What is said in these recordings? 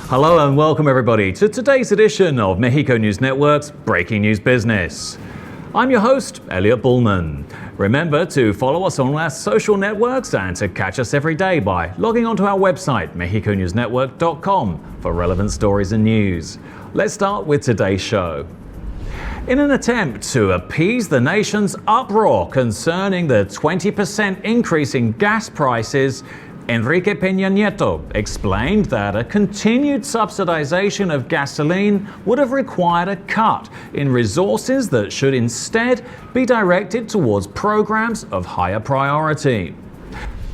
Hello and welcome everybody to today's edition of Mexico News Network's Breaking News Business. I'm your host, Elliot Bullman. Remember to follow us on our social networks and to catch us every day by logging onto our website, mexiconewsnetwork.com, for relevant stories and news. Let's start with today's show. In an attempt to appease the nation's uproar concerning the 20% increase in gas prices, Enrique Peña Nieto explained that a continued subsidization of gasoline would have required a cut in resources that should instead be directed towards programs of higher priority.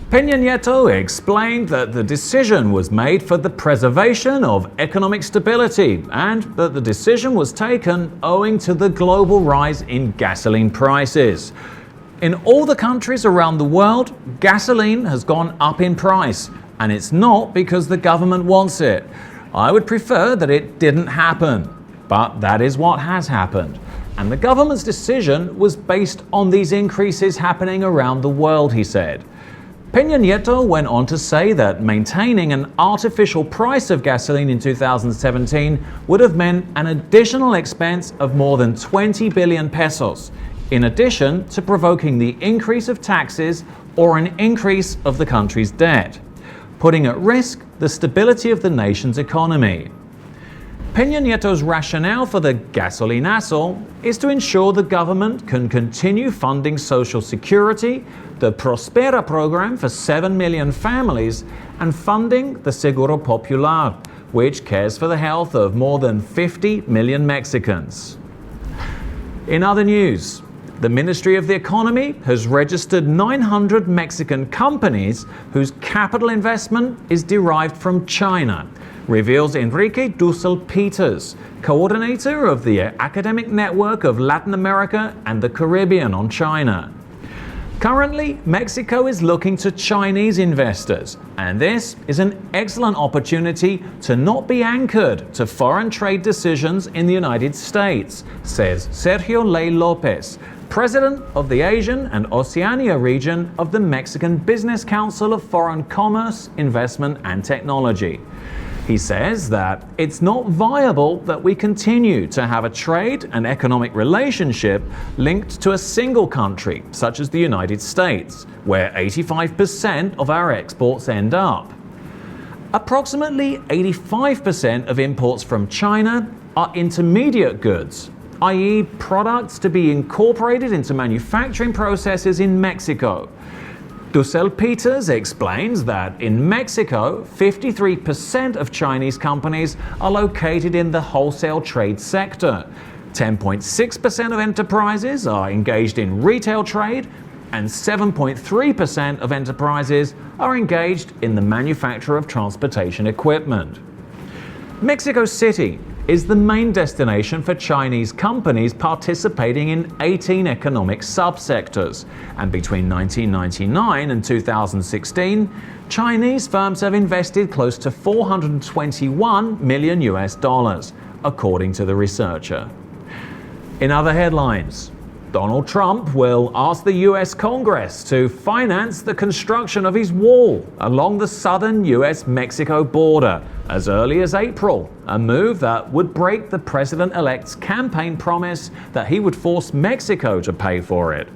Peña Nieto explained that the decision was made for the preservation of economic stability and that the decision was taken owing to the global rise in gasoline prices. In all the countries around the world, gasoline has gone up in price, and it's not because the government wants it. I would prefer that it didn't happen, but that is what has happened. And the government's decision was based on these increases happening around the world, he said. Peña Nieto went on to say that maintaining an artificial price of gasoline in 2017 would have meant an additional expense of more than 20 billion pesos, in addition to provoking the increase of taxes or an increase of the country's debt, putting at risk the stability of the nation's economy. Peña Nieto's rationale for the gasolinazo is to ensure the government can continue funding Social Security, the Prospera program for 7 million families, and funding the Seguro Popular, which cares for the health of more than 50 million Mexicans. In other news, the Ministry of the Economy has registered 900 Mexican companies whose capital investment is derived from China, reveals Enrique Dussel-Peters, coordinator of the Academic Network of Latin America and the Caribbean on China. Currently, Mexico is looking to Chinese investors, and this is an excellent opportunity to not be anchored to foreign trade decisions in the United States, says Sergio Ley Lopez, president of the Asian and Oceania region of the Mexican Business Council of Foreign Commerce, Investment and Technology. He says that it's not viable that we continue to have a trade and economic relationship linked to a single country, such as the United States, where 85% of our exports end up. Approximately 85% of imports from China are intermediate goods, i.e. products to be incorporated into manufacturing processes in Mexico. Dussel-Peters explains that in Mexico, 53% of Chinese companies are located in the wholesale trade sector. 10.6% of enterprises are engaged in retail trade, and 7.3% of enterprises are engaged in the manufacture of transportation equipment. Mexico City is the main destination for Chinese companies participating in 18 economic subsectors, and between 1999 and 2016, Chinese firms have invested close to $421 million, according to the researcher. In other headlines, Donald Trump will ask the US Congress to finance the construction of his wall along the southern US-Mexico border as early as April, a move that would break the president-elect's campaign promise that he would force Mexico to pay for it.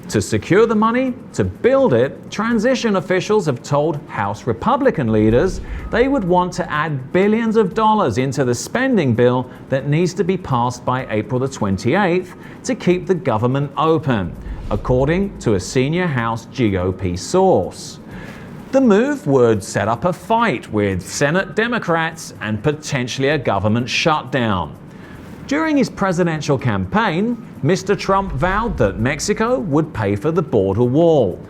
To secure the money to build it, transition officials have told House Republican leaders they would want to add billions of dollars into the spending bill that needs to be passed by April the 28th to keep the government open, according to a senior House GOP source. The move would set up a fight with Senate Democrats and potentially a government shutdown. During his presidential campaign, Mr. Trump vowed that Mexico would pay for the border wall.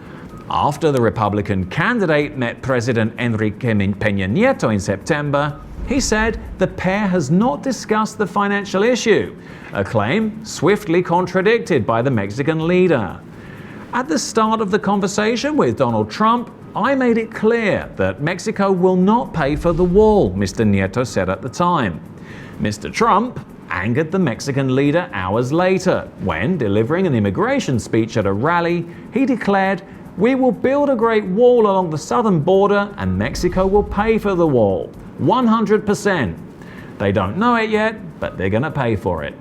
After the Republican candidate met President Enrique Peña Nieto in September, he said the pair has not discussed the financial issue, a claim swiftly contradicted by the Mexican leader. At the start of the conversation with Donald Trump, I made it clear that Mexico will not pay for the wall, Mr. Nieto said at the time. Mr. Trump angered the Mexican leader hours later when, delivering an immigration speech at a rally, he declared, We will build a great wall along the southern border and Mexico will pay for the wall. 100%. They don't know it yet, but they're going to pay for it.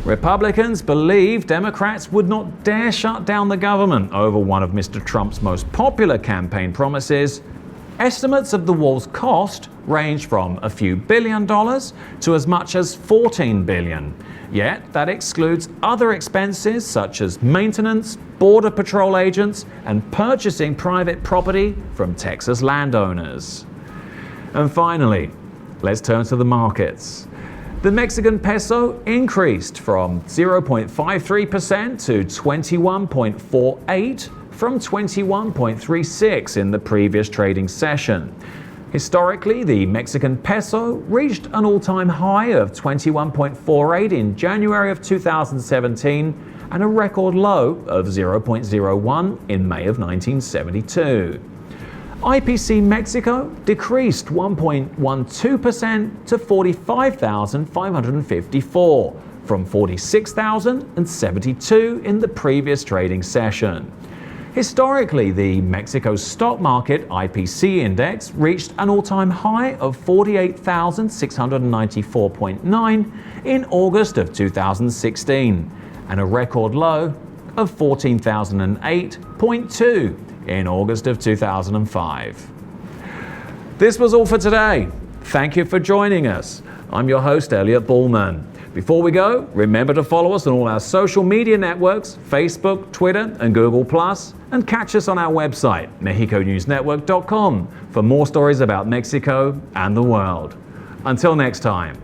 Republicans believe Democrats would not dare shut down the government over one of Mr. Trump's most popular campaign promises. Estimates of the wall's cost range from a few $billions to as much as $14 billion. Yet that excludes other expenses such as maintenance, border patrol agents, and purchasing private property from Texas landowners. And finally, let's turn to the markets. The Mexican peso increased from 0.53% to 21.48 from 21.36 in the previous trading session. Historically, the Mexican peso reached an all-time high of 21.48 in January of 2017 and a record low of 0.01 in May of 1972. IPC Mexico decreased 1.12% to 45,554 from 46,072 in the previous trading session. Historically, the Mexico stock market IPC index reached an all-time high of 48,694.9 in August of 2016 and a record low of 14,008.2 in August of 2005. This was all for today. Thank you for joining us. I'm your host, Elliot Bullman. Before we go, remember to follow us on all our social media networks, Facebook, Twitter, and Google+, and catch us on our website, mexiconewsnetwork.com, for more stories about Mexico and the world. Until next time.